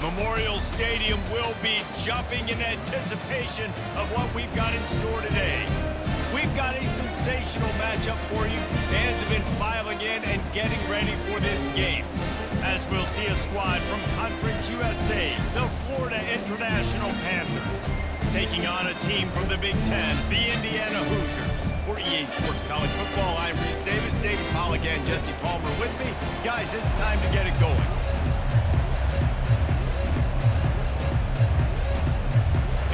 Memorial Stadium will be jumping in anticipation of what we've got in store today. We've got a sensational matchup for you. Fans have been filing in and getting ready for this game, as we'll see a squad from Conference USA, the Florida International Panthers, taking on a team from the Big Ten, the Indiana Hoosiers. For EA Sports College Football, I'm Reese Davis, David Pollack, and Jesse Palmer with me. Guys, it's time to get it going.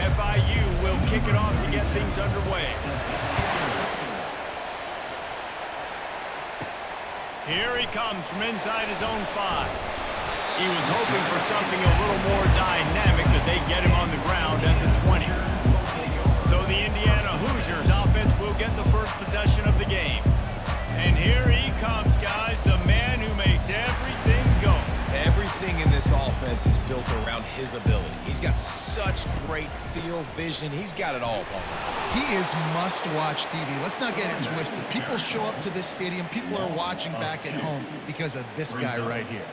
FIU will kick it off to get things underway. Here he comes from inside his own 5. He was hoping for something a little more dynamic, but they get him on the ground at the 20. So the Indiana Hoosiers offense will get the first possession of the game. And here he comes, guys, the man who makes everything go. Everything in this offense is built around his ability. He's got such great field vision. He's got it all, Palmer. He is must-watch TV. Let's not get it twisted. People show up to this stadium. People are watching back at home because of this guy right here.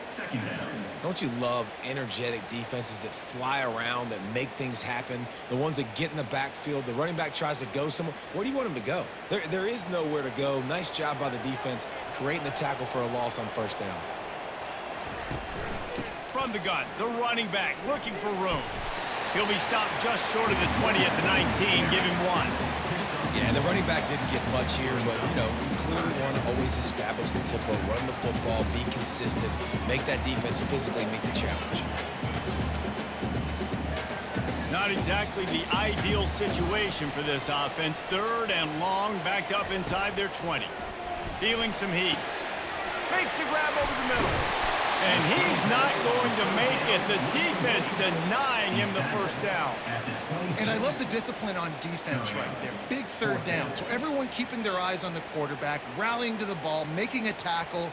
Don't you love energetic defenses that fly around, that make things happen? The ones that get in the backfield. The running back tries to go somewhere. Where do you want him to go? There is nowhere to go. Nice job by the defense creating the tackle for a loss on first down. From the gun, the running back looking for room. He'll be stopped just short of the 20 at the 19. Give him 1. Yeah, the running back didn't get much here, but, you know, clearly want to always establish the tempo, run the football, be consistent, make that defense physically meet the challenge. Not exactly the ideal situation for this offense. 3rd and long, backed up inside their 20. Feeling some heat. Makes the grab over the middle. And he's not going to make it. The defense denying him the first down. And I love the discipline on defense right there. Big 3rd down. So everyone keeping their eyes on the quarterback, rallying to the ball, making a tackle.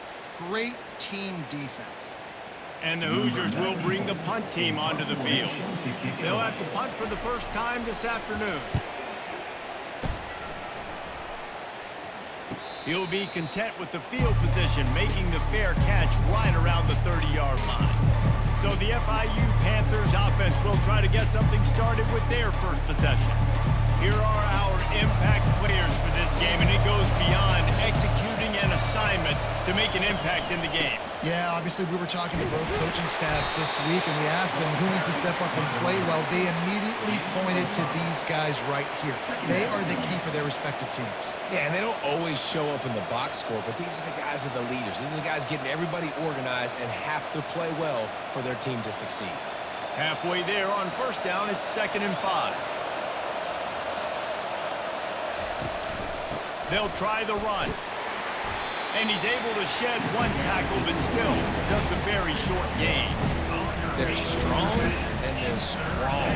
Great team defense. And the Hoosiers will bring the punt team onto the field. They'll have to punt for the first time this afternoon. He'll be content with the field position, making the fair catch right around the 30-yard line. So the FIU Panthers offense will try to get something started with their first possession. Here are our impact players for this game, and it goes beyond executing an assignment to make an impact in the game. Yeah, obviously we were talking to both coaching staffs this week, and we asked them who needs to step up and play well. They immediately pointed to these guys right here. They are the key for their respective teams. Yeah, and they don't always show up in the box score, but these are the guys that are the leaders. These are the guys getting everybody organized and have to play well for their team to succeed. Halfway there on first down, it's 2nd and 5. They'll try the run. And he's able to shed 1 tackle, but still just a very short gain. They're strong and they're strong.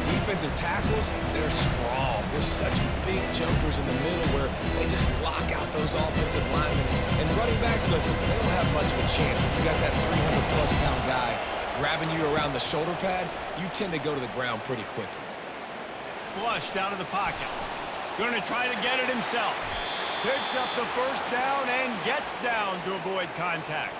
Defensive tackles, they're strong. They're such big jumpers in the middle where they just lock out those offensive linemen. And running backs, listen, they don't have much of a chance. When you got that 300-plus pound guy grabbing you around the shoulder pad, you tend to go to the ground pretty quickly. Flushed out of the pocket. Going to try to get it himself. Picks up the first down and gets down to avoid contact.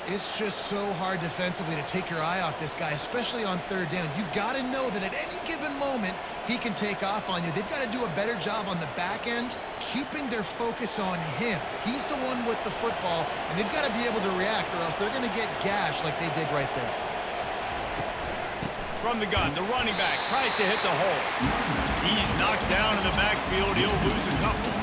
It's just so hard defensively to take your eye off this guy, especially on 3rd down. You've got to know that at any given moment, he can take off on you. They've got to do a better job on the back end, keeping their focus on him. He's the one with the football, and they've got to be able to react, or else they're going to get gashed like they did right there. From the gun, the running back tries to hit the hole. He's knocked down in the backfield. He'll lose a couple.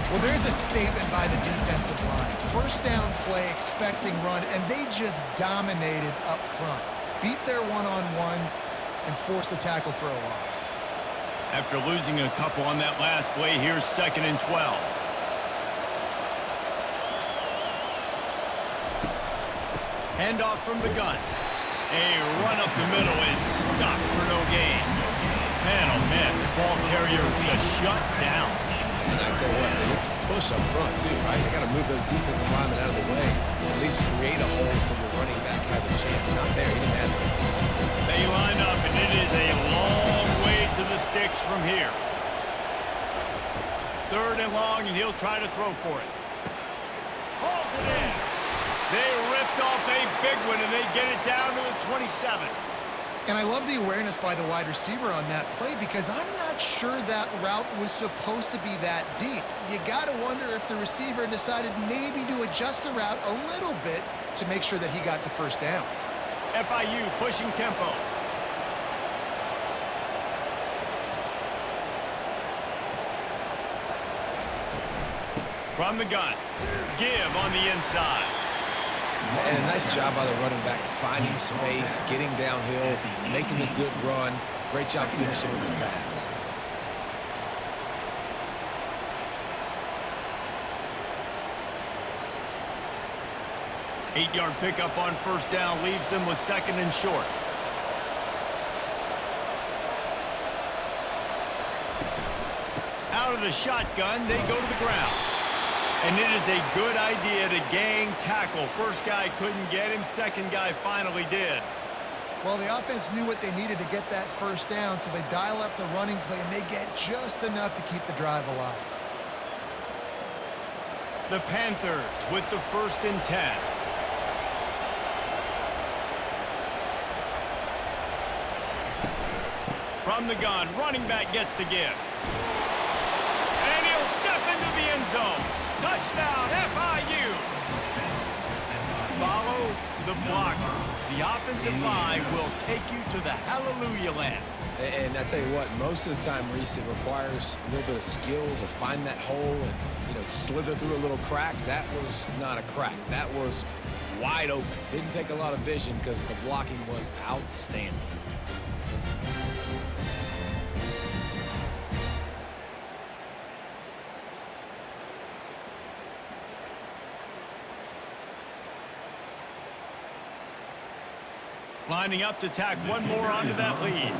Well, there's a statement by the defensive line. First down play, expecting run, and they just dominated up front. Beat their one-on-ones and forced the tackle for a loss. After losing a couple on that last play, here's 2nd and 12. Handoff from the gun. A run up the middle is stopped for no gain. Man, oh man, the ball carrier just shut down. And I tell you what, it's a push up front too, right? They got to move those defensive linemen out of the way. At least create a hole so your running back has a chance. Not there, he didn't have it. They line up, and it is a long way to the sticks from here. 3rd and long, and he'll try to throw for it. Hauls it in. They ripped off a big one, and they get it down to the 27. And I love the awareness by the wide receiver on that play because I'm not sure that route was supposed to be that deep. You got to wonder if the receiver decided maybe to adjust the route a little bit to make sure that he got the first down. FIU pushing tempo. From the gun. Give on the inside. And a nice job by the running back, finding space, getting downhill, making a good run. Great job finishing with his pads. Eight-yard pickup on first down leaves them with second and short. Out of the shotgun, they go to the ground. And it is a good idea to gang tackle. First guy couldn't get him. Second guy finally did. Well, the offense knew what they needed to get that first down, so they dial up the running play, and they get just enough to keep the drive alive. The Panthers with the 1st and 10. From the gun, running back gets to give. And he'll step into the end zone. Touchdown, FIU. Follow the blockers. The offensive line will take you to the hallelujah land. And I tell you what, most of the time, Reese, it requires a little bit of skill to find that hole and, slither through a little crack. That was not a crack. That was wide open. Didn't take a lot of vision because the blocking was outstanding. Lining up to tack one more onto that lead.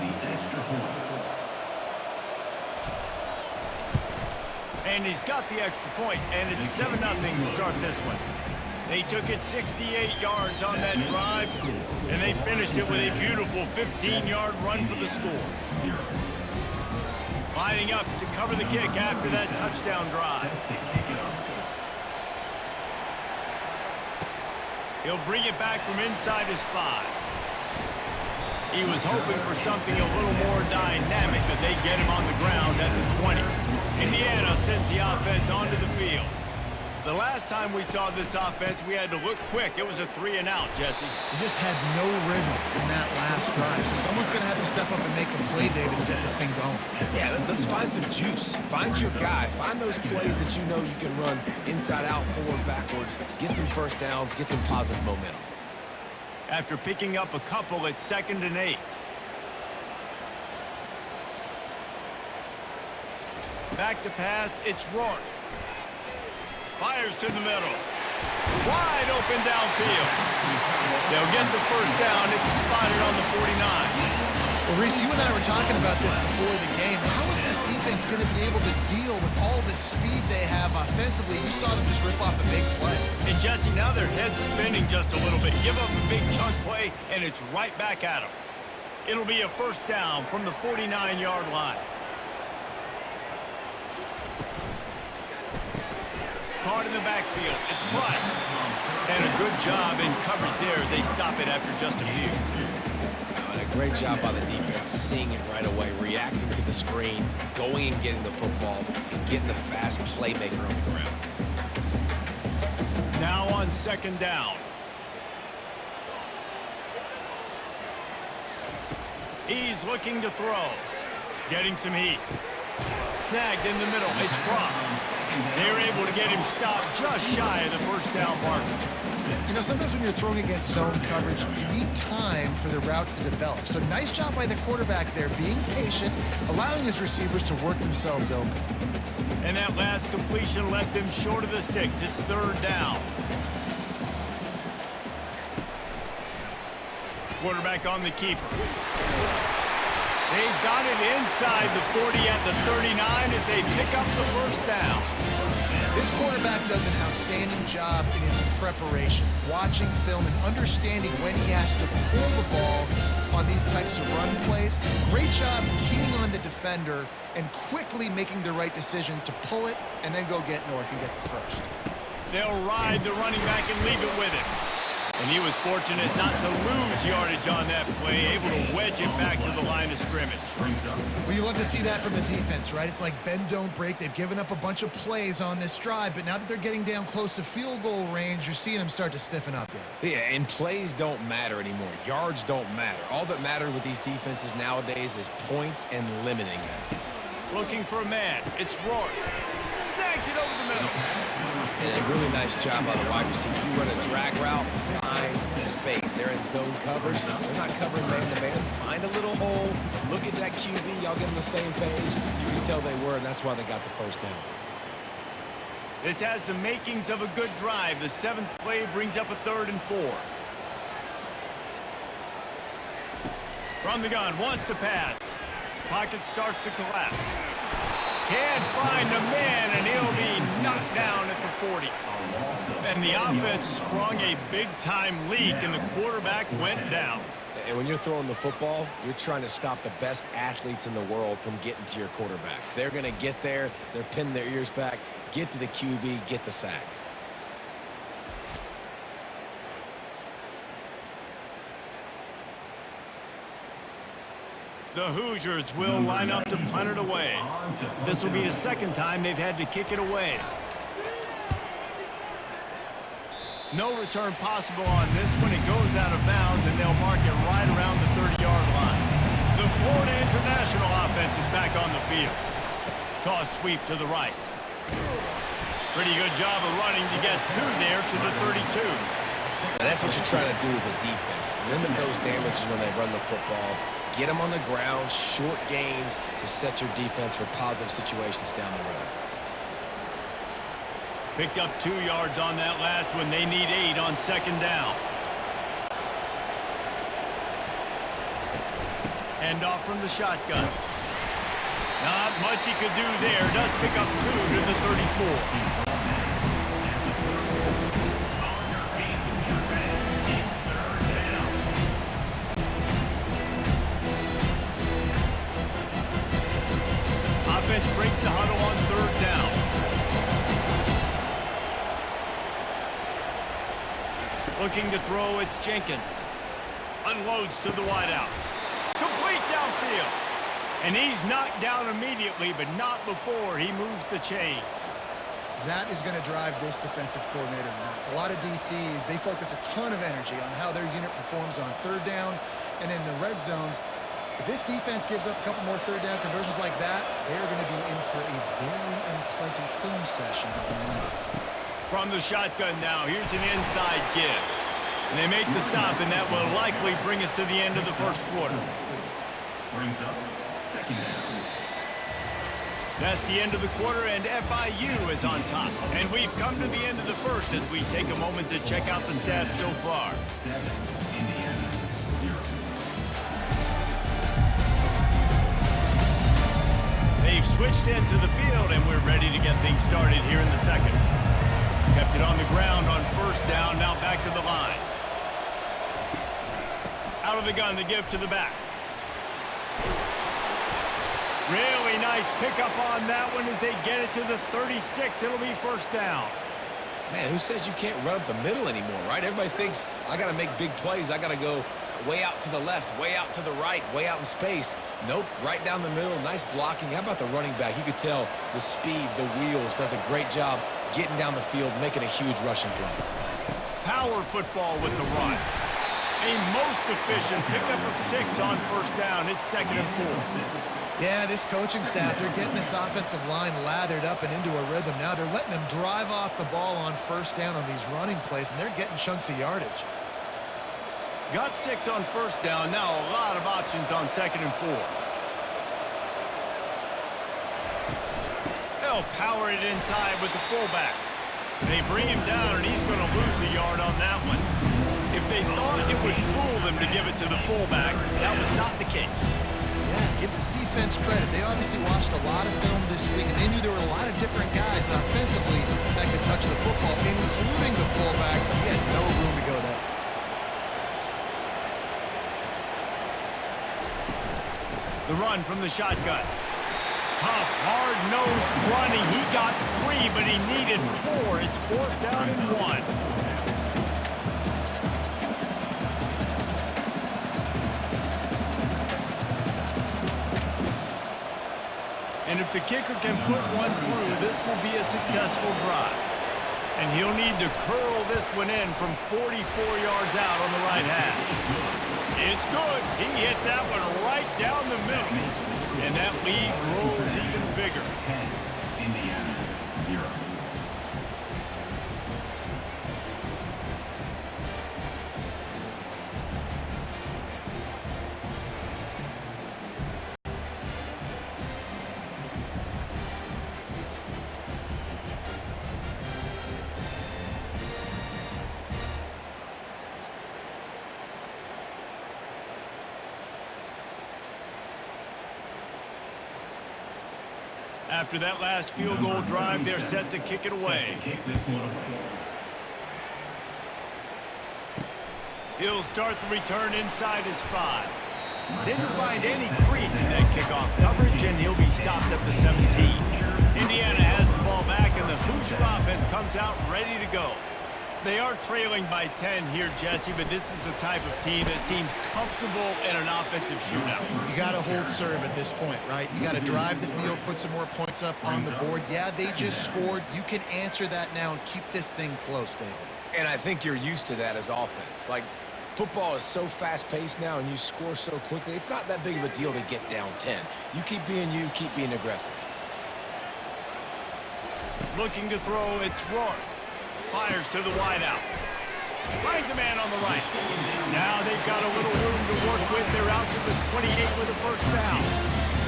And he's got the extra point, and it's 7-0 to start this one. They took it 68 yards on that drive, and they finished it with a beautiful 15-yard run for the score. Lining up to cover the kick after that touchdown drive. He'll bring it back from inside his 5. He was hoping for something a little more dynamic, but they get him on the ground at the 20. Indiana sends the offense onto the field. The last time we saw this offense, we had to look quick. It was a 3-and-out, Jesse. They just had no rhythm in that last drive, so someone's going to have to step up and make a play, David, and get this thing going. Yeah, let's find some juice. Find your guy. Find those plays that you know you can run inside out, forward, backwards. Get some first downs. Get some positive momentum. After picking up a couple at 2nd and 8. Back to pass, it's Rourke. Fires to the middle. Wide open downfield. They'll get the first down. It's spotted on the 49. Well, Reese, you and I were talking about this before the game. How is this defense going to be able to deal with all the speed they have offensively? You saw them just rip off a big play. And Jesse, now their head's spinning just a little bit. Give up a big chunk play, and it's right back at them. It'll be a first down from the 49-yard line. Caught in the backfield. It's Price. And a good job in coverage there as they stop it after just a few. And a great job by the defense, seeing it right away, reacting to the screen, going and getting the football, and getting the fast playmaker on the ground. Now on 2nd down. He's looking to throw. Getting some heat. Snagged in the middle. It's Cross. They're able to get him stopped just shy of the first down marker. Sometimes when you're throwing against zone coverage, you need time for the routes to develop. So nice job by the quarterback there, being patient, allowing his receivers to work themselves open. And that last completion left them short of the sticks. It's 3rd down. Quarterback on the keeper. They've got it inside the 40 at the 39 as they pick up the first down. This quarterback does an outstanding job in his preparation, watching film and understanding when he has to pull the ball on these types of run plays. Great job keying on the defender and quickly making the right decision to pull it and then go get north and get the first. They'll ride the running back and leave it with him. And he was fortunate not to lose yardage on that play, able to wedge it back to the line of scrimmage. Well, you love to see that from the defense, right? It's like bend, don't break. They've given up a bunch of plays on this drive, but now that they're getting down close to field goal range, you're seeing them start to stiffen up there. Yeah, and plays don't matter anymore. Yards don't matter. All that matters with these defenses nowadays is points and limiting them. Looking for a man. It's Rourke. Snags it over the middle. And a really nice job by the wide receiver. You run a drag route, find space. They're in zone coverage. They're not covering man-to-man. Find a little hole. Look at that QB. Y'all get on the same page. You can tell they were, and that's why they got the first down. This has the makings of a good drive. The 7th play brings up a 3rd and 4. From the gun, wants to pass. Pocket starts to collapse. Can't find a man, and he'll be knocked down at the 40. And the offense sprung a big-time leak, and the quarterback went down. And when you're throwing the football, you're trying to stop the best athletes in the world from getting to your quarterback. They're going to get there. They're pinning their ears back, get to the QB, get the sack. The Hoosiers will line up to punt it away. This will be the 2nd time they've had to kick it away. No return possible on this one. It goes out of bounds, and they'll mark it right around the 30-yard line. The Florida International offense is back on the field. Toss sweep to the right. Pretty good job of running to get 2 there to the 32. And that's what you're trying to do as a defense. Limit those damages when they run the football. Get them on the ground, short gains to set your defense for positive situations down the road. Picked up 2 yards on that last one. They need 8 on 2nd down. Hand off from the shotgun. Not much he could do there. Does pick up 2 to the 34. Offense breaks the huddle on 3rd down. Looking to throw, it's Jenkins. Unloads to the wideout. Complete downfield. And he's knocked down immediately, but not before he moves the chains. That is going to drive this defensive coordinator nuts. A lot of DCs, they focus a ton of energy on how their unit performs on 3rd down and in the red zone. If this defense gives up a couple more 3rd down conversions like that, they are going to be in for a very unpleasant film session. From the shotgun now, here's an inside give. And they make the stop, and that will likely bring us to the end of the 1st quarter. Brings up 2nd down. That's the end of the quarter, and FIU is on top. And we've come to the end of the 1st as we take a moment to check out the stats so far. 7, Indiana, 0. They've switched into the field, and we're ready to get things started here in the 2nd. Kept it on the ground on 1st down, now back to the line. Out of the gun to give to the back. Really nice pickup on that one as they get it to the 36. It'll be 1st down. Man, who says you can't run up the middle anymore, right? Everybody thinks I got to make big plays. I got to go way out to the left, way out to the right, way out in space. Nope, right down the middle, nice blocking. How about the running back? You could tell the speed, the wheels, does a great job getting down the field, making a huge rushing play. Power football with the run. A most efficient pickup of 6 on 1st down. It's 2nd and 4. Yeah, this coaching staff, they're getting this offensive line lathered up and into a rhythm. Now they're letting them drive off the ball on 1st down on these running plays, and they're getting chunks of yardage. Got 6 on 1st down. Now a lot of options on 2nd and 4. They'll power it inside with the fullback. They bring him down, and he's going to lose a yard on that one. If they thought it would fool them to give it to the fullback, that was not the case. Yeah, give this defense credit. They obviously watched a lot of film this week, and they knew there were a lot of different guys offensively that could touch the football, including the fullback. He had no room to go there. The run from the shotgun. Tough, hard-nosed running. He got 3, but he needed 4. It's 4th down and 1. If the kicker can put one through, this will be a successful drive. And he'll need to curl this one in from 44 yards out on the right hash. It's good. He hit that one right down the middle. And that lead grows even bigger. 10, Indiana, 0. After that last field goal drive, they're set to kick it away. He'll start the return inside his 5. Didn't find any crease in that kickoff coverage, and he'll be stopped at the 17. Indiana has the ball back, and the Hoosier offense comes out ready to go. They are trailing by 10 here, Jesse, but this is the type of team that seems comfortable in an offensive shootout. You got to hold serve at this point, right? You got to drive the field, put some more points up on the board. Yeah, they just scored. You can answer that now and keep this thing close, David. And I think you're used to that as offense. Like, football is so fast-paced now and you score so quickly, it's not that big of a deal to get down 10. You, keep being aggressive. Looking to throw, it's Rourke. Fires to the wideout. Finds a man on the right. Now they've got a little room to work with. They're out to the 28 with a first down.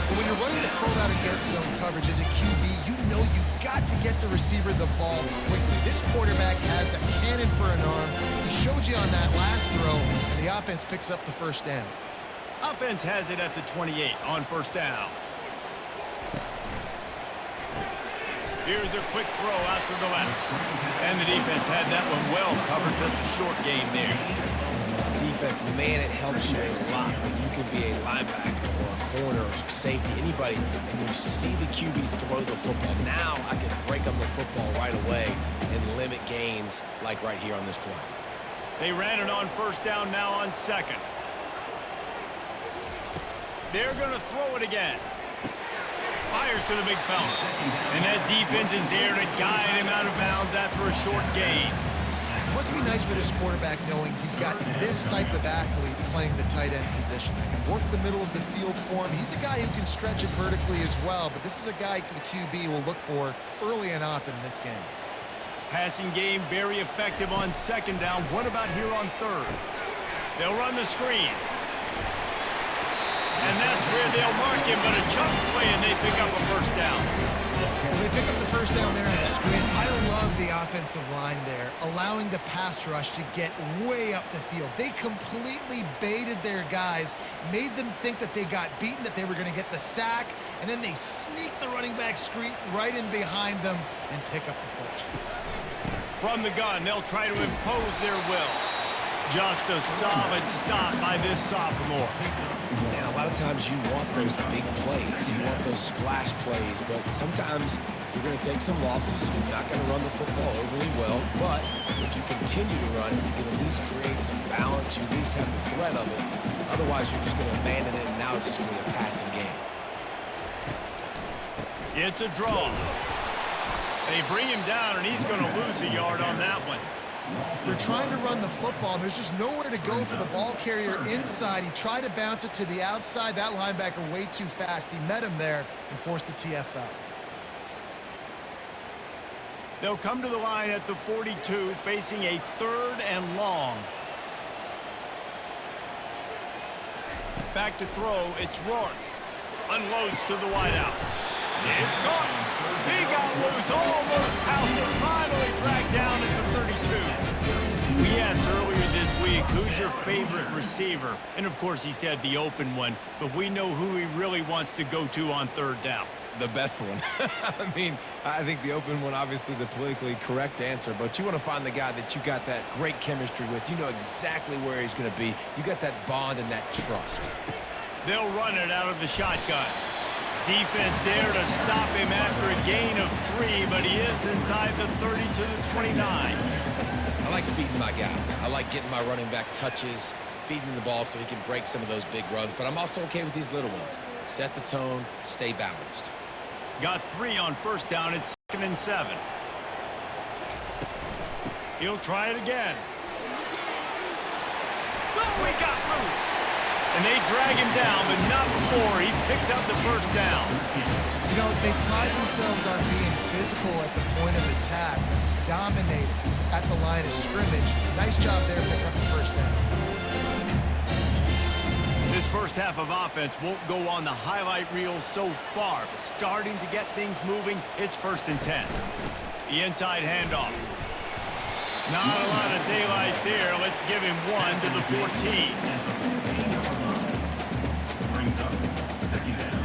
But when you're running the curl out against zone coverage as a QB, you know you've got to get the receiver the ball quickly. This quarterback has a cannon for an arm. He showed you on that last throw, and the offense picks up the first down. Offense has it at the 28 on first down. Here's a quick throw out to the left. And the defense had that one well covered, just a short game there. Defense, man, it helps you a lot when you can be a linebacker or a corner or safety, anybody, and you see the QB throw the football. Now I can break on the football right away and limit gains like right here on this play. They ran it on first down, now on second. They're going to throw it again. Fires to the big fella. And that defense is there to guide him out of bounds after a short gain. It must be nice for this quarterback knowing he's got this type of athlete playing the tight end position that can work the middle of the field for him. He's a guy who can stretch it vertically as well, but this is a guy the QB will look for early and often in this game. Passing game very effective on second down. What about here on third? They'll run the screen. And that's where they'll mark him, but a chunk play, and they pick up a first down. Well, they pick up the first down there on the screen. I love the offensive line there, allowing the pass rush to get way up the field. They completely baited their guys, made them think that they got beaten, that they were going to get the sack, and then they sneak the running back screen right in behind them and pick up the first. From the gun, they'll try to impose their will. Just a solid stop by this sophomore. And a lot of times you want those big plays. You want those splash plays, but sometimes you're going to take some losses. You're not going to run the football overly well, but if you continue to run, you can at least create some balance. You at least have the threat of it. Otherwise, you're just going to abandon it, and now it's just going to be a passing game. It's a draw. They bring him down, and he's going to lose a yard on that one. They're trying to run the football, and there's just nowhere to go for the ball carrier inside. He tried to bounce it to the outside. That linebacker way too fast. He met him there and forced the TFL. They'll come to the line at the 42, facing a third and long. Back to throw, it's Rourke. Unloads to the wideout. It's caught. He got loose, almost housed him, finally dragged down at the 32. We asked earlier this week, who's your favorite receiver? And of course he said the open one, but we know who he really wants to go to on third down. The best one. I mean, I think the open one, obviously the politically correct answer, but you want to find the guy that you got that great chemistry with. You know exactly where he's going to be. You got that bond and that trust. They'll run it out of the shotgun. Defense there to stop him after a gain of 3, but he is inside the 30 to the 29. I like feeding my guy. I like getting my running back touches, feeding the ball so he can break some of those big runs, but I'm also okay with these little ones. Set the tone, stay balanced. Got 3 on first down. It's 2nd and 7. He'll try it again. Oh, he got loose. And they drag him down, but not before he picks up the first down. You know, they pride themselves on being physical at the point of attack, dominating at the line of scrimmage. Nice job there picking up the first down. This first half of offense won't go on the highlight reel so far, but starting to get things moving, it's 1st and 10. The inside handoff. Not a lot of daylight there. Let's give him 1 to the 14. Brings up 2nd down.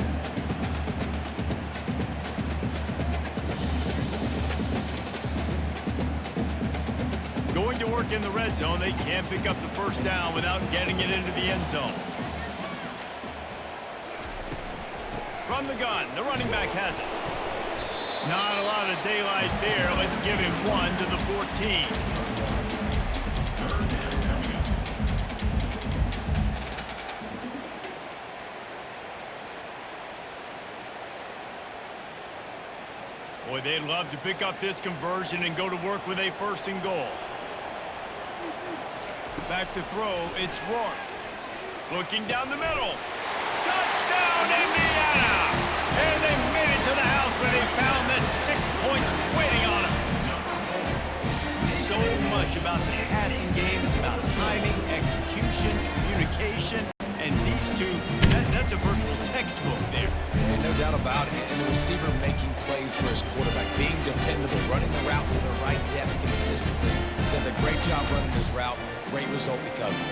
Going to work in the red zone, they can't pick up the first down without getting it into the end zone. From the gun, the running back has it. Not a lot of daylight there. Let's give him 1 to the 14. 3rd down coming up. Boy, they'd love to pick up this conversion and go to work with a 1st and goal. Back to throw, it's Rourke. Looking down the middle. Touchdown, Indiana! And they made it to the house when they found that 6 points waiting on them. So much about the passing game is about timing, execution, communication, and these two, that's a virtual textbook there. And no doubt about it. And the receiver making plays for his quarterback, being dependable, running the route to the right depth consistently. Does a great job running his route. Great result because of it.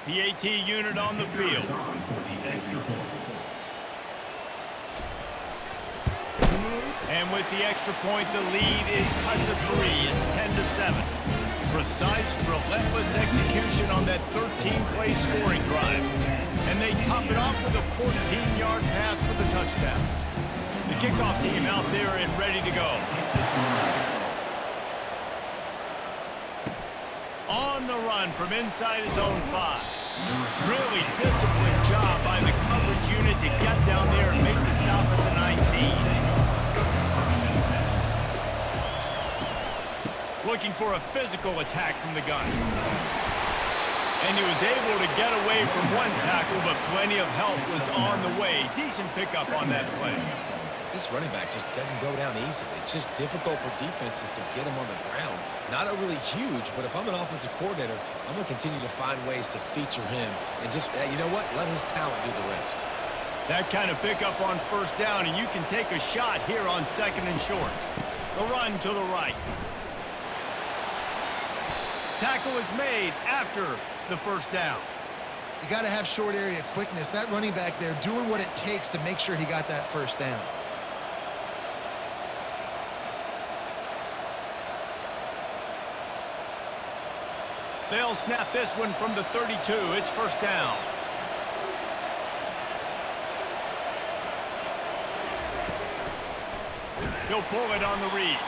The AT unit on the field. On for the extra point. And with the extra point, the lead is cut to 3. It's 10 to 7. Precise, relentless execution on that 13-play scoring drive. And they top it off with a 14-yard pass for the touchdown. The kickoff team out there and ready to go. On the run from inside his own 5. Really disciplined job by the coverage unit to get down there and make the stop at the 19. Looking for a physical attack from the gun. And he was able to get away from one tackle, but plenty of help was on the way. Decent pickup on that play. This running back just doesn't go down easily. It's just difficult for defenses to get him on the ground. Not overly huge, but if I'm an offensive coordinator, I'm going to continue to find ways to feature him and just, you know what, let his talent do the rest. That kind of pickup on first down, and you can take a shot here on 2nd and short. The run to the right. Tackle is made after the first down. You got to have short area quickness. That running back there doing what it takes to make sure he got that first down. They'll snap this one from the 32. It's first down. He'll pull it on the read.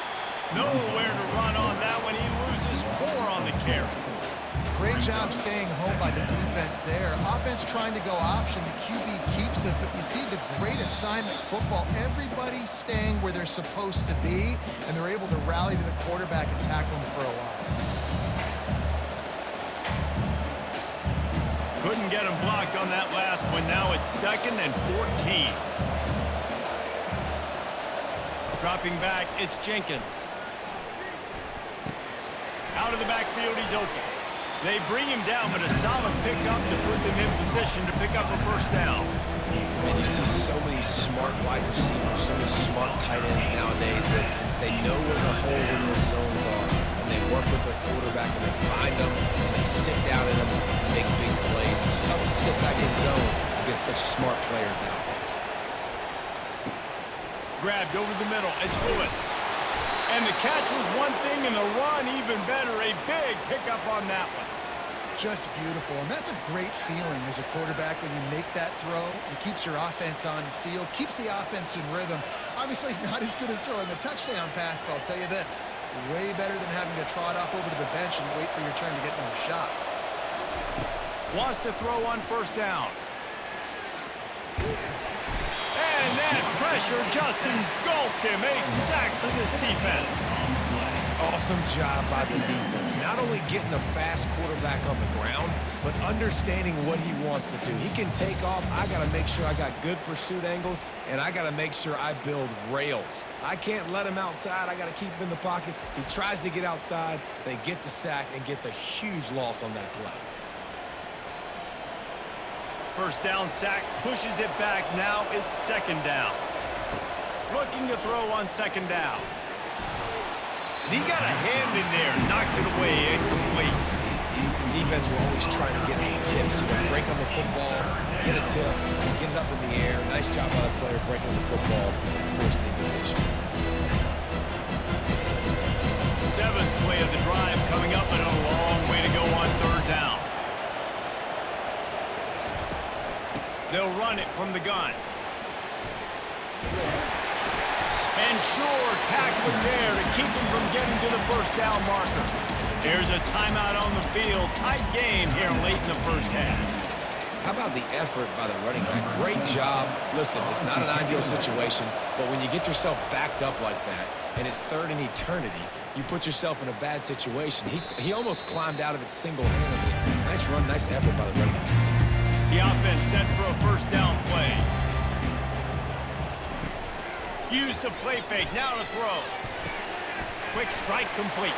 Nowhere to run on that one. He loses 4 on the carry. Great job staying home by the defense there. Offense trying to go option. The QB keeps it, but you see the great assignment football. Everybody's staying where they're supposed to be, and they're able to rally to the quarterback and tackle him for a loss. Couldn't get him blocked on that last one. Now it's 2nd and 14. Dropping back, it's Jenkins. Out of the backfield, he's open. They bring him down, but a solid pickup to put them in position to pick up a first down. And you see so many smart wide receivers, so many smart tight ends nowadays that they know where the holes in their zones are, and they work with their quarterback, and they find them, and they sit down in them and make big plays. It's tough to sit back in zone against such smart players nowadays. Grabbed over the middle, it's Lewis. And the catch was one thing, and the run even better. A big pickup on that one. Just beautiful, and that's a great feeling as a quarterback when you make that throw. It keeps your offense on the field, keeps the offense in rhythm. Obviously not as good as throwing a touchdown pass, but I'll tell you this, Way better than having to trot off over to the bench and wait for your turn to get another shot. Wants to throw on first down. And that pressure just engulfed him. A sack for this defense. Awesome job by the defense. Not only getting a fast quarterback on the ground, but understanding what he wants to do. He can take off. I got to make sure I got good pursuit angles, and I got to make sure I build rails. I can't let him outside. I got to keep him in the pocket. He tries to get outside. They get the sack and get the huge loss on that play. First down sack, pushes it back. Now it's second down. Looking to throw on second down. He got a hand in there, knocks it away, incomplete. Defense were always trying to get some tips. Break on the football, get a tip, get it up in the air. Nice job by the player breaking the football and forcing the incompletion. Seventh play of the drive coming up, and a long way to go on third down. They'll run it from the gun. And sure, tackling there to keep him from getting to the first down marker. There's a timeout on the field. Tight game here late in the first half. How about the effort by the running back? Great job. Listen, it's not an ideal situation, but when you get yourself backed up like that, and it's third in eternity, you put yourself in a bad situation. He almost climbed out of it single-handedly. Nice run, nice effort by the running back. The offense set for a first down play. Use the play fake, now to throw. Quick strike complete.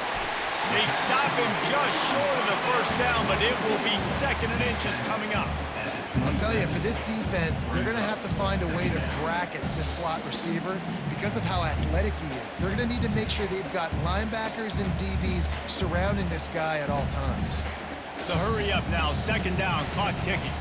They stop him just short of the first down, but it will be second and inches coming up. I'll tell you, for this defense, they're going to have to find a way to bracket this slot receiver because of how athletic he is. They're going to need to make sure they've got linebackers and DBs surrounding this guy at all times. So hurry up now, second down, clock ticking.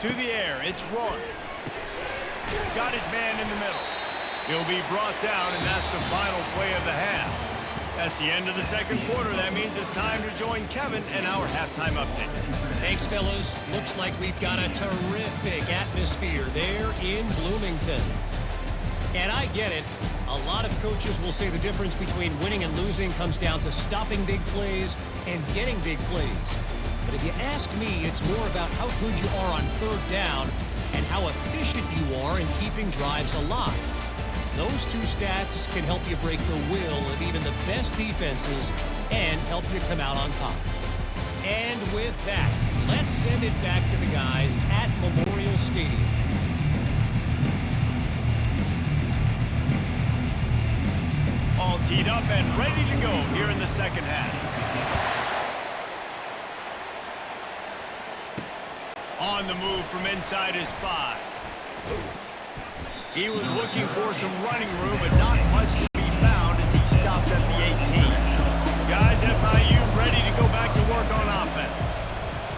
To the air, it's Roy. Got his man in the middle. He'll be brought down, and that's the final play of the half. That's the end of the second quarter. That means it's time to join Kevin and our halftime update. Thanks, fellas. Looks like we've got a terrific atmosphere there in Bloomington. And I get it. A lot of coaches will say the difference between winning and losing comes down to stopping big plays and getting big plays. But if you ask me, it's more about how good you are on third down and how efficient you are in keeping drives alive. Those two stats can help you break the will of even the best defenses and help you come out on top. And with that, let's send it back to the guys at Memorial Stadium. All teed up and ready to go here in the second half. On the move from inside his 5. He was looking for some running room, but not much to be found as he stopped at the 18. Guys, FIU ready to go back to work on offense.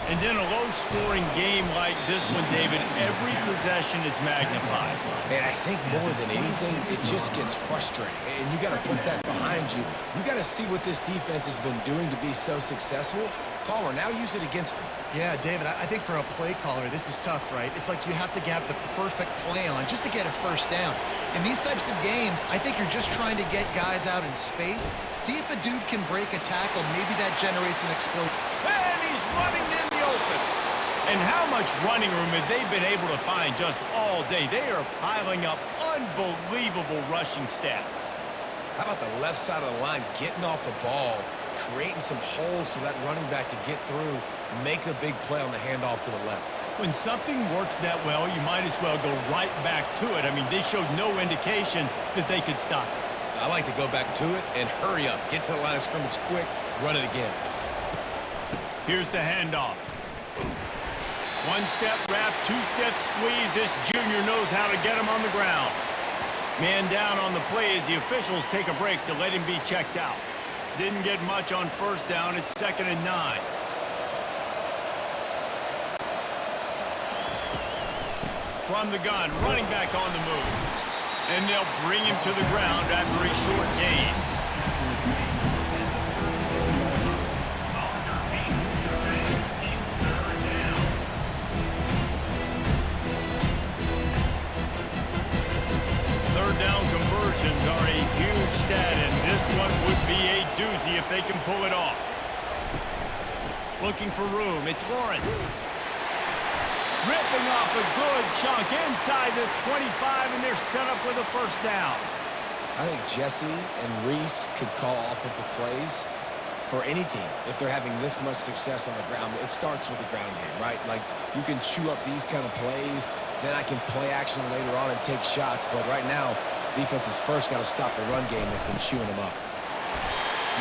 And in a low-scoring game like this one, David, every possession is magnified. And I think more than anything, it just gets frustrating. And you got to put that behind you. You got to see what this defense has been doing to be so successful. Caller, now use it against him. Yeah, David, I think for a play caller, this is tough, right? It's like you have to have the perfect play on just to get a first down. In these types of games, I think you're just trying to get guys out in space, see if a dude can break a tackle. Maybe that generates an explosion. And he's running in the open. And how much running room have they been able to find just all day? They are piling up unbelievable rushing stats. How about the left side of the line getting off the ball, creating some holes for that running back to get through, make a big play on the handoff to the left. When something works that well, you might as well go right back to it. I mean, they showed no indication that they could stop it. I like to go back to it and hurry up. Get to the line of scrimmage quick, run it again. Here's the handoff. One-step wrap, two-step squeeze. This junior knows how to get him on the ground. Man down on the play as the officials take a break to let him be checked out. Didn't get much on first down. It's 2nd and 9. From the gun, running back on the move. And they'll bring him to the ground after a short gain. Third down conversions are a huge stat, and this one would be a doozy if they can pull it off. Looking for room. It's Lawrence. Ripping off a good chunk inside the 25, and they're set up with a first down. I think Jesse and Reese could call offensive plays for any team if they're having this much success on the ground. It starts with the ground game, right? Like, you can chew up these kind of plays, then I can play action later on and take shots. But right now, defense has first got to stop the run game that's been chewing them up.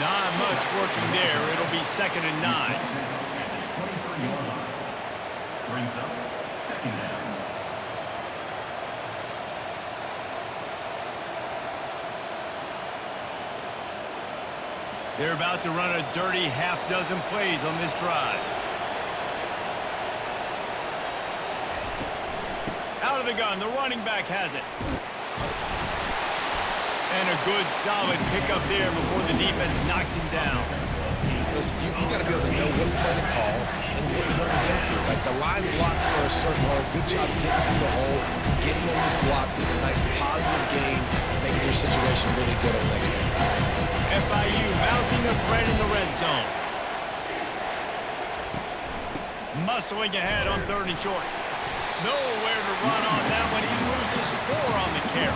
Not much working there. It'll be 2nd and 9. At the 23-yard line. Brings up 2nd down. They're about to run a dirty half-dozen plays on this drive. Out of the gun, the running back has it. And a good, solid pickup there before the defense knocks him down. Listen, you got to be able to know what play to call and what hole to go through. Like, the line blocks for a certain hole. Good job getting through the hole, getting on this block, getting a nice positive gain, making your situation really good on the next game. FIU mounting the threat in the red zone. Muscling ahead on 3rd and short. Nowhere to run on that one. He loses 4 on the carry.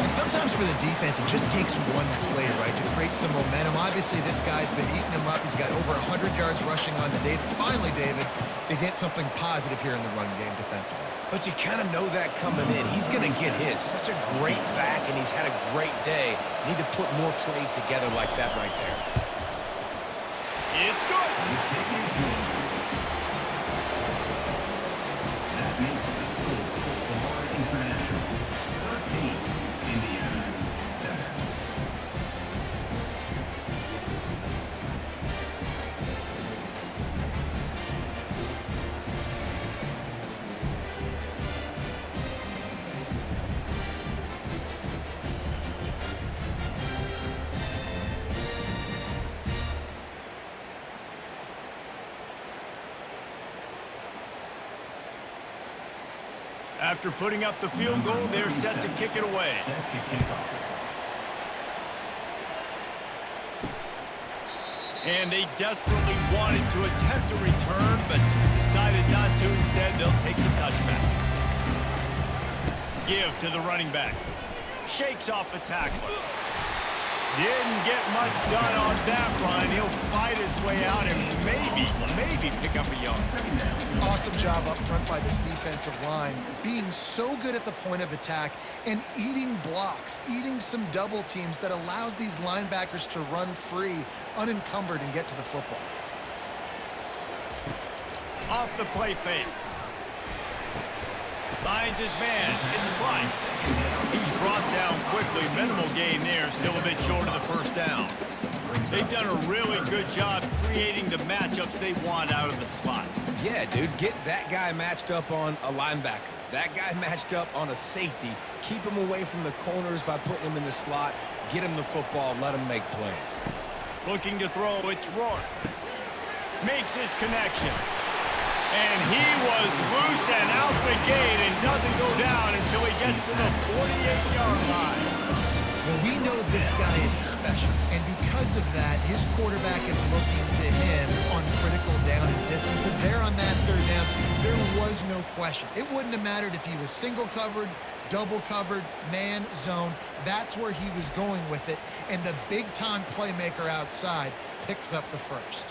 And sometimes for the defense, it just takes one play, right, to create some momentum. Obviously, this guy's been eating him up. He's got over 100 yards rushing on the day. Finally, David, they get something positive here in the run game defensively. But you kind of know that coming in. He's going to get his. Such a great back, and he's had a great day. Need to put more plays together like that right there. It's good. That makes the score Florida International 13, Indiana 7. After putting up the field goal, they're set to kick it away. Set to kick off. And they desperately wanted to attempt a return, but decided not to. Instead, they'll take the touchback. Give to the running back. Shakes off the tackler. Didn't get much done on that run. He'll fight his way out and maybe pick up a yard. Awesome job up front by this defensive line, being so good at the point of attack and eating blocks, eating some double teams that allows these linebackers to run free, unencumbered, and get to the football. Off the play fake. Finds his man. It's Price. He's brought down quickly. Minimal gain there. Still a bit short of the first down. They've done a really good job creating the matchups they want out of the slot. Yeah, dude, get that guy matched up on a linebacker. That guy matched up on a safety. Keep him away from the corners by putting him in the slot. Get him the football. Let him make plays. Looking to throw. It's Rourke. Makes his connection. And he was loose and out the gate and doesn't go down until he gets to the 48-yard line. Well, we know this guy is special, and because of that, his quarterback is looking to him on critical down and distances. There on that 3rd down, there was no question. It wouldn't have mattered if he was single covered, double covered, man, zone. That's where he was going with it, and the big-time playmaker outside picks up the first.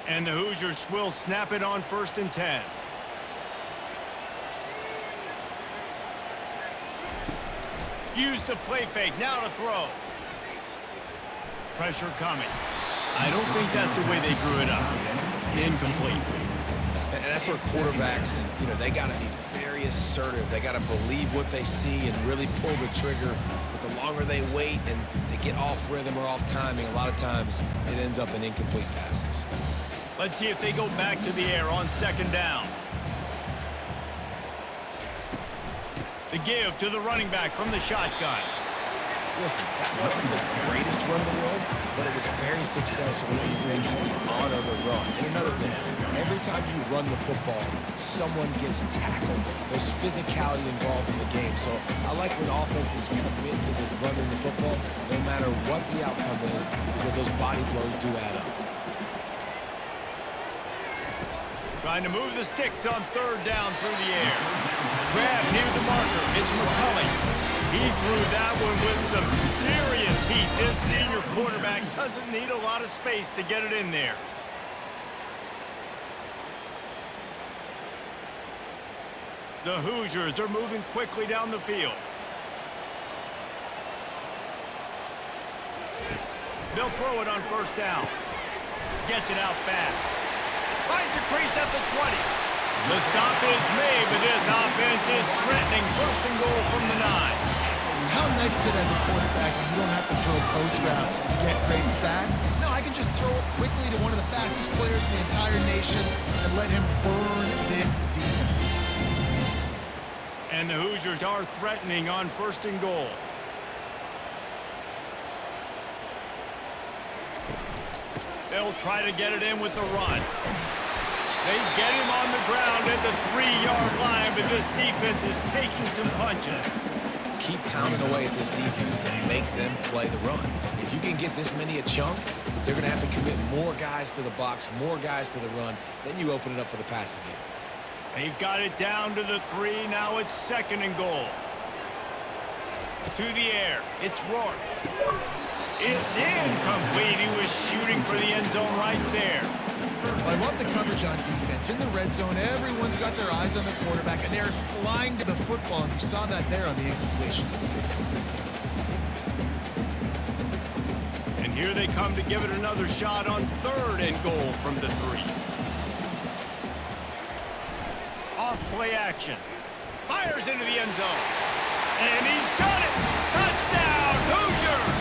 And the Hoosiers will snap it on 1st and 10. Use the play fake. Now to throw. Pressure coming. I don't think that's the way they drew it up. Incomplete. And that's where quarterbacks, they got to be very assertive. They got to believe what they see and really pull the trigger. But the longer they wait and they get off rhythm or off timing, a lot of times it ends up in incomplete passes. Let's see if they go back to the air on 2nd down. The give to the running back from the shotgun. Listen, that wasn't the greatest run in the world, but it was very successful and you honor the run. And another thing, every time you run the football, someone gets tackled. There's physicality involved in the game. So I like when offenses commit to the running the football, no matter what the outcome is, because those body blows do add up. Trying to move the sticks on third down through the air. Grab near the marker. It's McCulley. He threw that one with some serious heat. This senior quarterback doesn't need a lot of space to get it in there. The Hoosiers are moving quickly down the field. They'll throw it on first down. Gets it out fast. Finds a crease at the 20. The stop is made, but this offense is threatening. First and goal from the 9. How nice is it as a quarterback when you don't have to throw post routes to get great stats? No, I can just throw it quickly to one of the fastest players in the entire nation and let him burn this defense. And the Hoosiers are threatening on first and goal. They'll try to get it in with the run. They get him on the ground at the 3-yard line, but this defense is taking some punches. Keep pounding away at this defense and make them play the run. If you can get this many a chunk, they're going to have to commit more guys to the box, more guys to the run. Then you open it up for the passing game. They've got it down to the 3. Now it's second and goal. To the air. It's Rourke. It's incomplete. He was shooting for the end zone right there. Well, I love the coverage on defense. In the red zone, everyone's got their eyes on the quarterback, and they're flying to the football, and you saw that there on the incompletion. And here they come to give it another shot on third and goal from the 3. Off play action. Fires into the end zone. And he's got it. Touchdown, Hoosiers!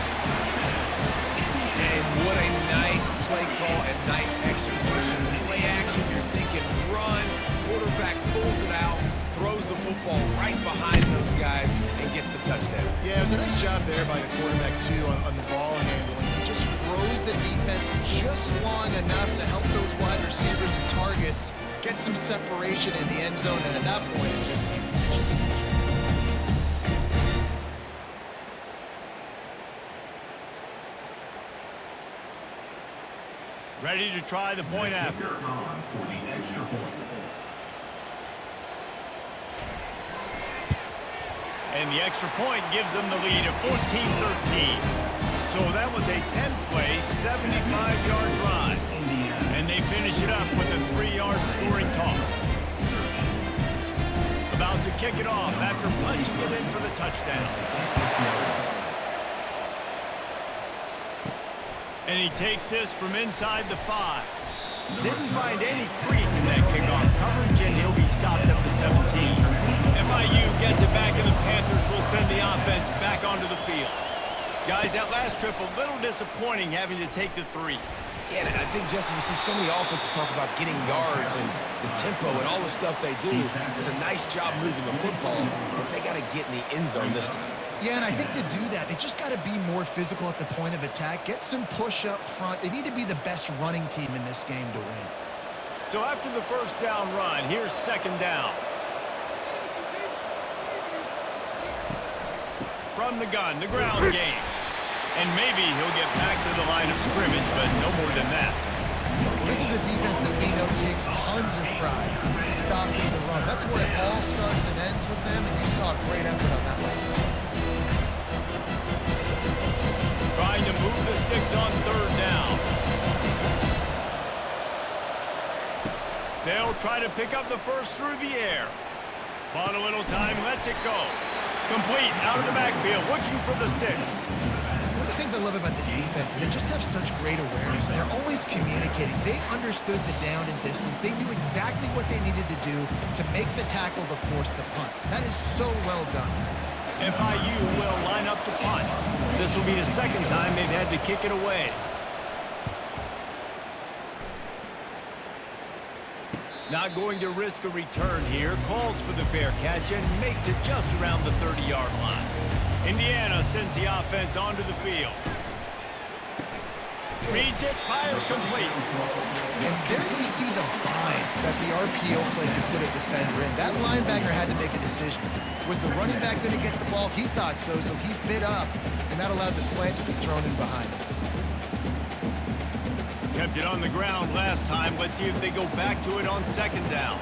And what a nice play call and nice execution. Play action, you're thinking run. Quarterback pulls it out, throws the football right behind those guys, and gets the touchdown. Yeah, it was a nice job there by the quarterback, too, on the ball handling. He just froze the defense just long enough to help those wide receivers and targets get some separation in the end zone, and at that point, it was just an easy catch. Ready to try the point after. And the extra point gives them the lead at 14-13. So that was a 10-play, 75-yard drive. And they finish it up with a 3-yard scoring toss. About to kick it off after punching it in for the touchdown. And he takes this from inside the 5. Didn't find any crease in that kickoff coverage, and he'll be stopped at the 17. FIU gets it back, and the Panthers will send the offense back onto the field. Guys, that last trip, a little disappointing having to take the 3. Yeah, and I think, Jesse, you see so many offenses talk about getting yards and the tempo and all the stuff they do. It was a nice job moving the football, but they got to get in the end zone this time. Yeah, and I think to do that, they just got to be more physical at the point of attack, get some push up front. They need to be the best running team in this game to win. So after the first down run, here's second down. From the gun, the ground game. And maybe he'll get back to the line of scrimmage, but no more than that. This is a defense that we know takes tons of pride stopping the run. That's where it all starts and ends with them, and you saw a great effort on that last play. Trying to move the sticks on third down. They'll try to pick up the first through the air. Bought a little time, lets it go. Complete, out of the backfield, looking for the sticks. One of the things I love about this defense is they just have such great awareness, and they're always communicating. They understood the down and distance. They knew exactly what they needed to do to make the tackle to force the punt. That is so well done. FIU will line up to punt. This will be the second time they've had to kick it away. Not going to risk a return here. Calls for the fair catch and makes it just around the 30-yard line. And Indiana sends the offense onto the field. Reads it, fires complete. And there you see the bind that the RPO play could put a defender in. That linebacker had to make a decision. Was the running back going to get the ball? He thought so, so he bit up, and that allowed the slant to be thrown in behind him. Kept it on the ground last time. Let's see if they go back to it on second down.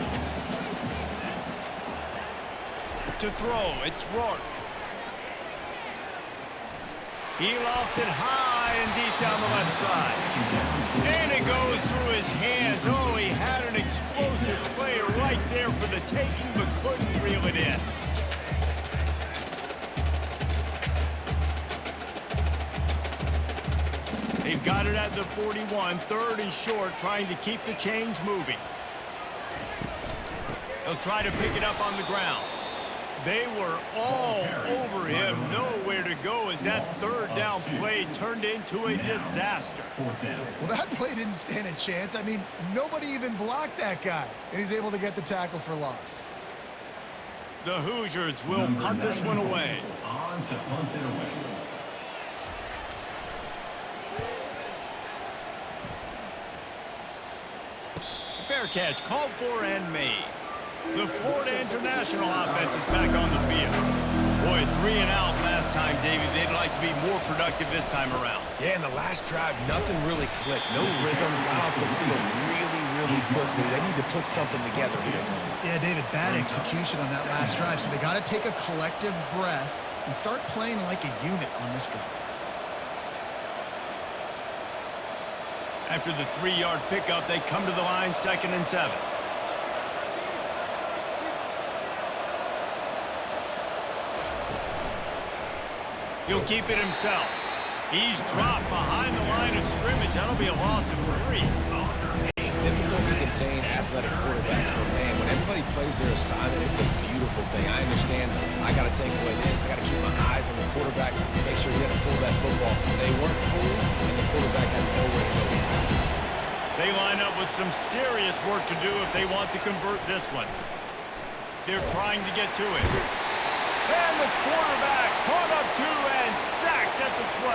To throw, it's Rourke. He lofts it high and deep down the left side. And it goes through his hands. Oh, he had an explosive play right there for the taking, but couldn't reel it in. They've got it at the 41, third and short, trying to keep the chains moving. They'll try to pick it up on the ground. They were all over him, nowhere to go as that third down play turned into a disaster. Well, that play didn't stand a chance. I mean, nobody even blocked that guy, and he's able to get the tackle for loss. The Hoosiers will punt this one away. On to punt it away. Fair catch, called for and made. The Florida International offense is back on the field. Boy, 3 and out last time, David. They'd like to be more productive this time around. Yeah, in the last drive, nothing really clicked. No rhythm, got off the field really quickly. They need to put something together here. Yeah, David, bad execution on that last drive, so they got to take a collective breath and start playing like a unit on this drive. After the 3-yard pickup, they come to the line, 2nd and 7. He'll keep it himself. He's dropped behind the line of scrimmage. That'll be a loss of 3. It's difficult to contain athletic quarterbacks, but man, when everybody plays their assignment, it's a beautiful thing. I understand I got to take away this. I got to keep my eyes on the quarterback, make sure he had to pull that football. They weren't fooled, and the quarterback had nowhere to go. They line up with some serious work to do if they want to convert this one. They're trying to get to it. And the quarterback caught up to and sacked at the 12.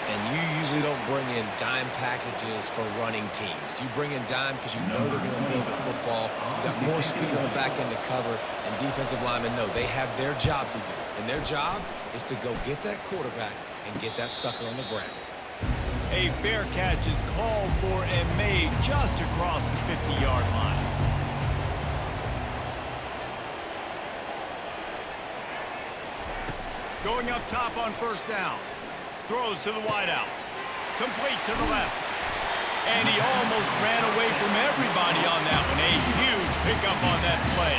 And you usually don't bring in dime packages for running teams. You bring in dime because you know they're going to throw the football. You got more speed on the back end to cover, and defensive linemen know they have their job to do. And their job is to go get that quarterback and get that sucker on the ground. A fair catch is called for and made just across the 50-yard line. Going up top on first down. Throws to the wideout. Complete to the left. And he almost ran away from everybody on that one. A huge pickup on that play.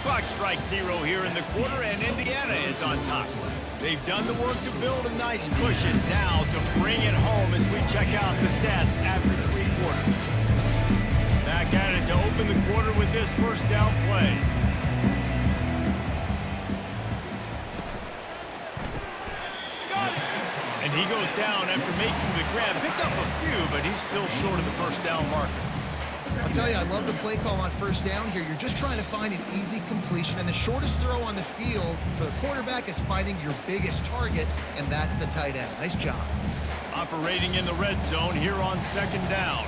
Clock strikes 0 here in the quarter, and Indiana is on top. They've done the work to build a nice cushion now to bring it home as we check out the stats after 3 quarters. Back at it to open the quarter with this first down play. And he goes down after making the grab. Picked up a few, but he's still short of the first down marker. I'll tell you, I love the play call on first down here. You're just trying to find an easy completion, and the shortest throw on the field for the quarterback is finding your biggest target, and that's the tight end. Nice job. Operating in the red zone here on second down.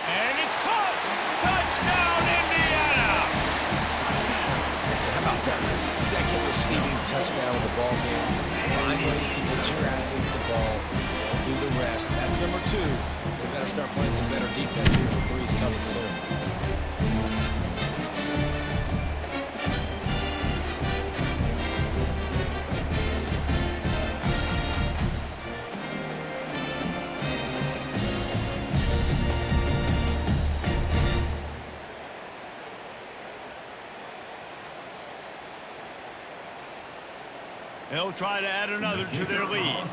And it's caught! Touchdown, Indiana! How about that? The second receiving touchdown of the ball game. Find ways to get your athletes the ball. They'll do the rest. That's number 2. They better start playing some better defense here. The 3's coming soon. They'll try to add another to their lead.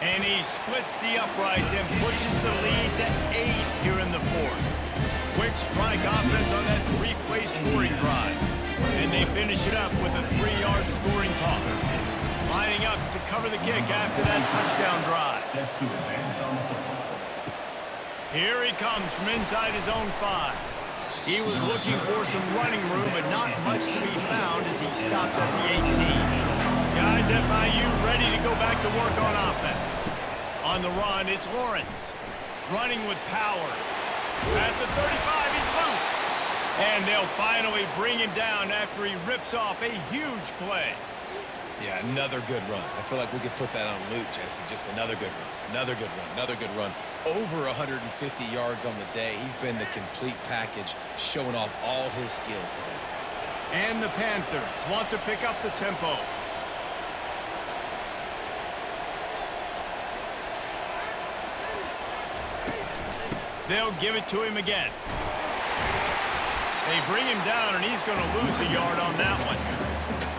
And he splits the uprights and pushes the lead to 8 here in the 4th. Quick strike offense on that 3-play score finish it up with a 3-yard scoring toss. Lining up to cover the kick after that touchdown drive. Set to advance on the football. Here he comes from inside his own 5. He was looking for some running room, but not much to be found as he stopped at the 18. Guys, FIU ready to go back to work on offense. On the run, it's Lawrence. Running with power. At the 35, he's loose. And they'll finally bring him down after he rips off a huge play. Yeah, another good run. I feel like we could put that on loop, Jesse. Just another good run, another good run, another good run. Over 150 yards on the day. He's been the complete package, showing off all his skills today. And the Panthers want to pick up the tempo. They'll give it to him again. They bring him down, and he's going to lose a yard on that one.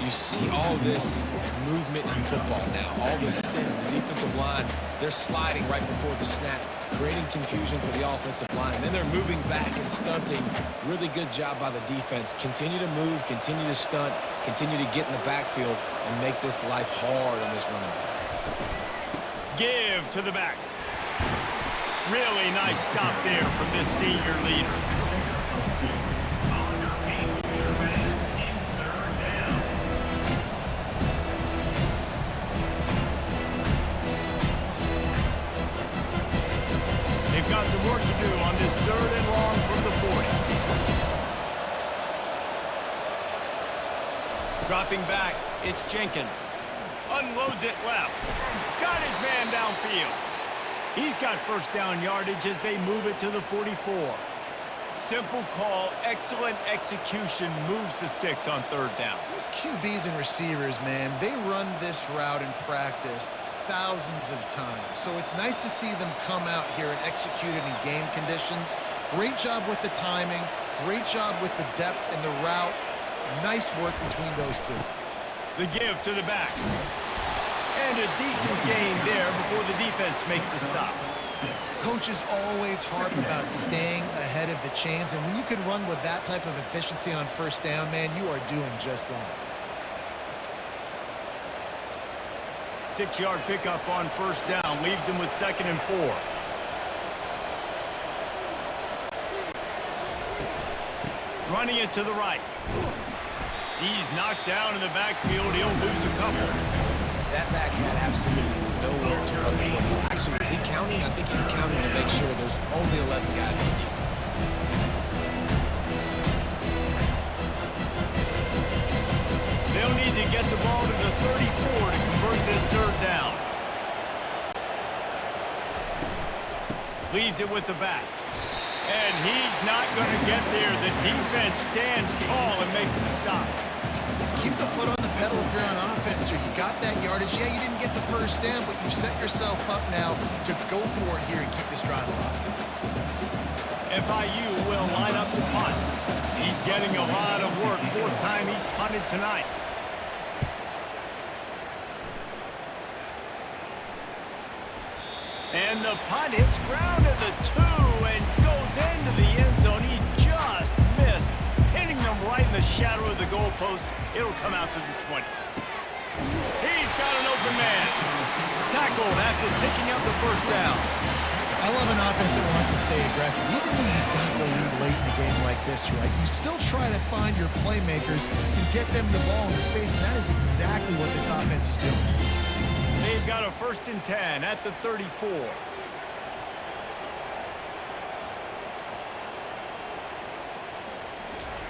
You see all this movement in football now. All the stint, the defensive line, they're sliding right before the snap, creating confusion for the offensive line. And then they're moving back and stunting. Really good job by the defense. Continue to move, continue to stunt, continue to get in the backfield and make this life hard on this running back. Give to the back. Really nice stop there from this senior leader. They've got some work to do on this 3rd and long from the 40. Dropping back, it's Jenkins. Unloads it left. Got his man downfield. He's got first down yardage as they move it to the 44. Simple call, excellent execution, moves the sticks on 3rd down. These QBs and receivers, man, they run this route in practice thousands of times. So it's nice to see them come out here and execute it in game conditions. Great job with the timing, great job with the depth and the route. Nice work between those two. The give to the back. And a decent gain there before the defense makes the stop. Coaches always harp about staying ahead of the chains, and when you can run with that type of efficiency on 1st down, man, you are doing just that. 6-yard pickup on 1st down, leaves him with 2nd and 4. Running it to the right. He's knocked down in the backfield. He'll lose a couple. That back had absolutely nowhere to run the football. Actually, is he counting? I think he's counting to make sure there's only 11 guys on defense. They'll need to get the ball to the 34 to convert this 3rd down. Leaves it with the back. And he's not going to get there. The defense stands tall and makes the stop. Keep the foot on the pedal if you're on offense here. You got that yardage. Yeah, you didn't get the 1st down, but you set yourself up now to go for it here and keep this drive alive. FIU will line up to punt. He's getting a lot of work. 4th time he's punted tonight. And the punt hits ground at the 2 and goes into the end zone. He just missed, hitting them right in the shadow of the goalpost. It'll come out to the 20. He's got an open man. Tackled after picking up the 1st down. I love an offense that wants to stay aggressive. Even when you've got the lead late in a game like this, right, you still try to find your playmakers and get them the ball in space, and that is exactly what this offense is doing. They've got a 1st and 10 at the 34.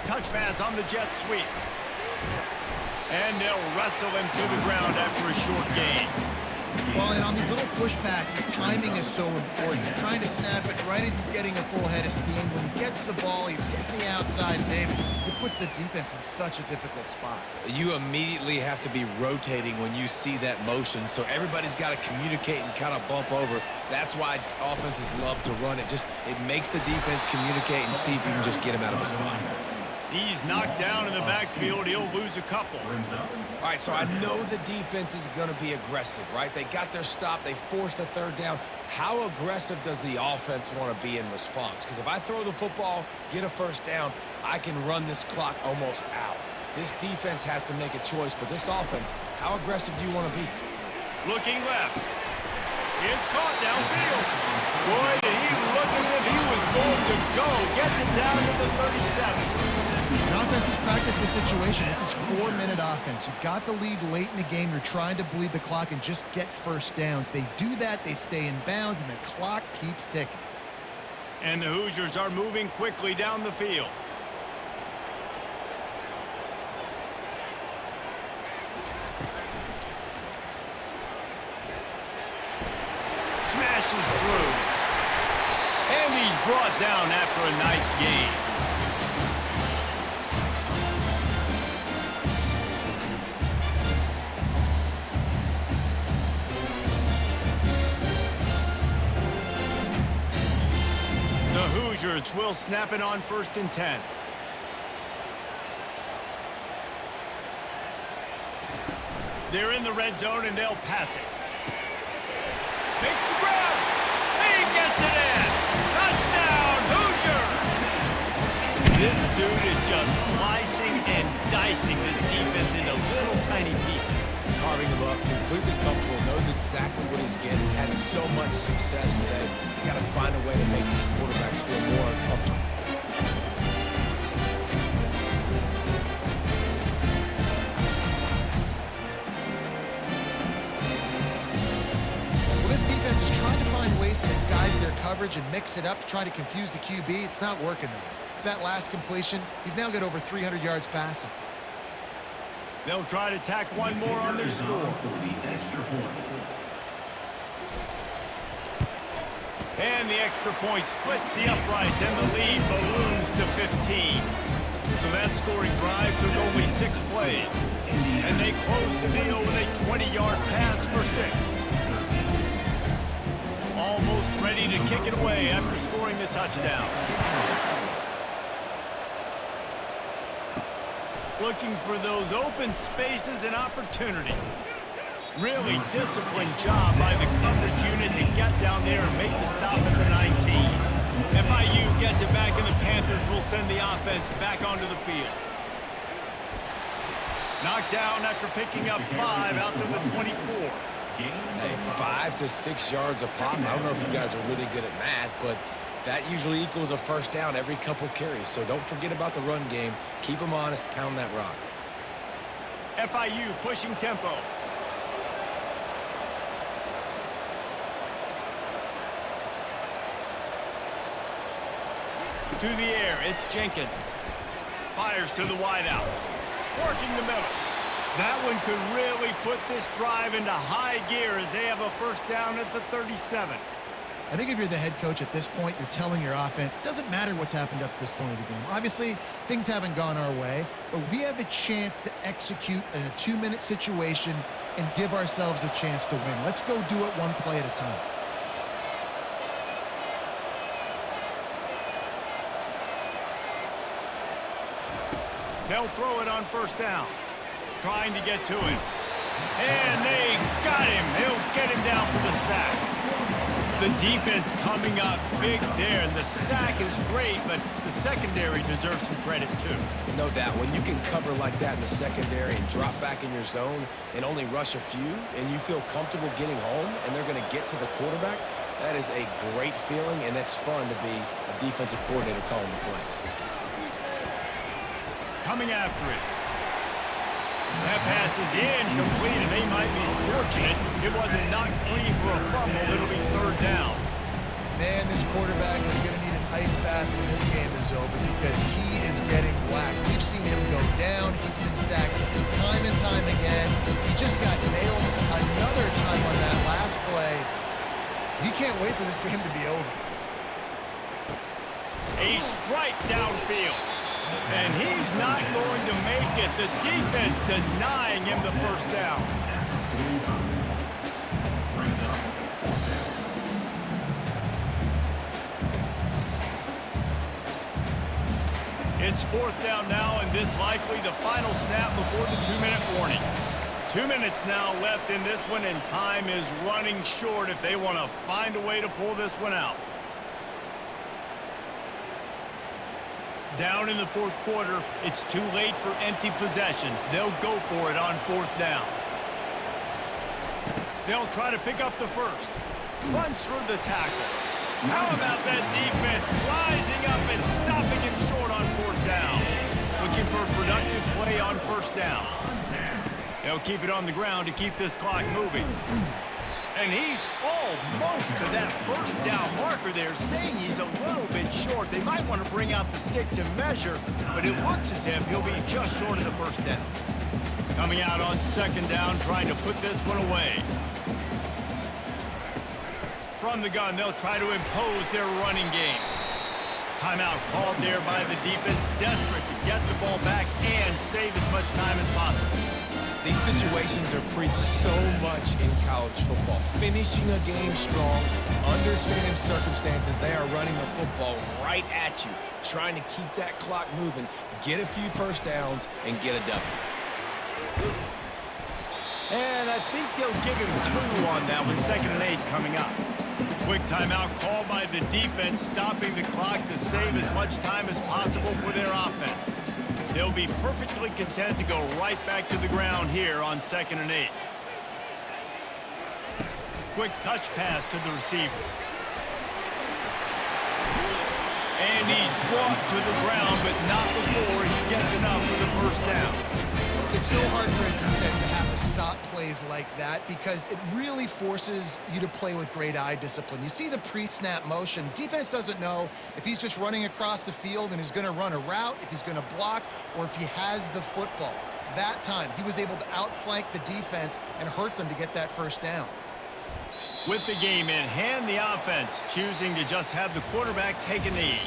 Touch pass on the jet sweep. And they'll wrestle him to the ground after a short gain. Well, and on these little push passes, timing is so important. You're trying to snap it right as he's getting a full head of steam. When he gets the ball, he's hitting the outside, David. It puts the defense in such a difficult spot. You immediately have to be rotating when you see that motion, so everybody's got to communicate and kind of bump over. That's why offenses love to run it. It makes the defense communicate and see if you can just get him out of a spot. He's knocked down in the backfield. He'll lose a couple. All right, so I know the defense is going to be aggressive, right? They got their stop. They forced a 3rd down. How aggressive does the offense want to be in response? Because if I throw the football, get a 1st down, I can run this clock almost out. This defense has to make a choice, but this offense, how aggressive do you want to be? Looking left. It's caught downfield. Boy, did he look as if he was going to go. Gets it down to the 37. An offense has practiced this situation. This is 4-minute offense. You've got the lead late in the game. You're trying to bleed the clock and just get first downs. They do that, they stay in bounds, and the clock keeps ticking. And the Hoosiers are moving quickly down the field. Smashes through. And he's brought down after a nice gain. The Hoosiers will snap it on 1st and 10. They're in the red zone and they'll pass it. Makes the grab. He gets it in. Touchdown, Hoosiers! This dude is just slicing and dicing this defense into little tiny pieces. Carving him up, completely comfortable, knows exactly what he's getting. Had so much success today. You got to find a way to make these quarterbacks feel more uncomfortable. Well, this defense is trying to find ways to disguise their coverage and mix it up to try to confuse the QB. It's not working, though. With that last completion, he's now got over 300 yards passing. They'll try to tack one more on their score. And the extra point splits the uprights, and the lead balloons to 15. So that scoring drive took only 6 plays. And they closed the deal with a 20-yard pass for 6. Almost ready to kick it away after scoring the touchdown. Looking for those open spaces and opportunity. Really disciplined job by the coverage unit to get down there and make the stop at the 19. FIU gets it back, and the Panthers will send the offense back onto the field. Knocked down after picking up 5 out to the 24. Hey, 5 to 6 yards a pop. I don't know if you guys are really good at math, but that usually equals a first down every couple carries. So don't forget about the run game. Keep them honest, pound that rock. FIU pushing tempo. To the air, it's Jenkins. Fires to the wideout. Working the middle. That one could really put this drive into high gear as they have a first down at the 37. I think if you're the head coach at this point, you're telling your offense, it doesn't matter what's happened up to this point of the game. Obviously, things haven't gone our way, but we have a chance to execute in a 2-minute situation and give ourselves a chance to win. Let's go do it one play at a time. They'll throw it on first down. Trying to get to him. And they got him. He'll get him down for the sack. The defense coming up big there, and the sack is great, but the secondary deserves some credit too. No doubt, when you can cover like that in the secondary and drop back in your zone and only rush a few, and you feel comfortable getting home, and they're going to get to the quarterback, that is a great feeling, and it's fun to be a defensive coordinator calling the plays. Coming after it. That pass is incomplete, and they might be fortunate it wasn't knocked free for a fumble. It'll be third down. Man, this quarterback is going to need an ice bath when this game is over because he is getting whacked. We've seen him go down. He's been sacked time and time again. He just got nailed another time on that last play. He can't wait for this game to be over. A strike downfield. And he's not going to make it. The defense denying him the first down. It's fourth down now, and this likely the final snap before the 2-minute warning. 2 minutes now left in this one, and time is running short if they want to find a way to pull this one out. Down in the fourth quarter, it's too late for empty possessions. They'll go for it on fourth down. They'll try to pick up the first. Runs through the tackle. How about that defense rising up and stopping him short on fourth down? Looking for a productive play on first down. They'll keep it on the ground to keep this clock moving. And he's almost to that first down marker there, saying he's a little bit short. They might want to bring out the sticks and measure, but it looks as if he'll be just short of the first down. Coming out on second down, trying to put this one away. From the gun, they'll try to impose their running game. Timeout called there by the defense, desperate to get the ball back and save as much time as possible. These situations are preached so much in college football. Finishing a game strong, understanding circumstances. They are running the football right at you, trying to keep that clock moving, get a few first downs, and get a W. And I think they'll give him 2 on that one, 2nd and 8 coming up. Quick timeout called by the defense, stopping the clock to save as much time as possible for their offense. They'll be perfectly content to go right back to the ground here on 2nd and 8. Quick touch pass to the receiver. And he's brought to the ground, but not before he gets enough for the first down. It's so hard for a defense to have to stop plays like that because it really forces you to play with great eye discipline. You see the pre-snap motion. Defense doesn't know if he's just running across the field and is going to run a route, if he's going to block, or if he has the football. That time, he was able to outflank the defense and hurt them to get that first down. With the game in hand, the offense choosing to just have the quarterback take a knee.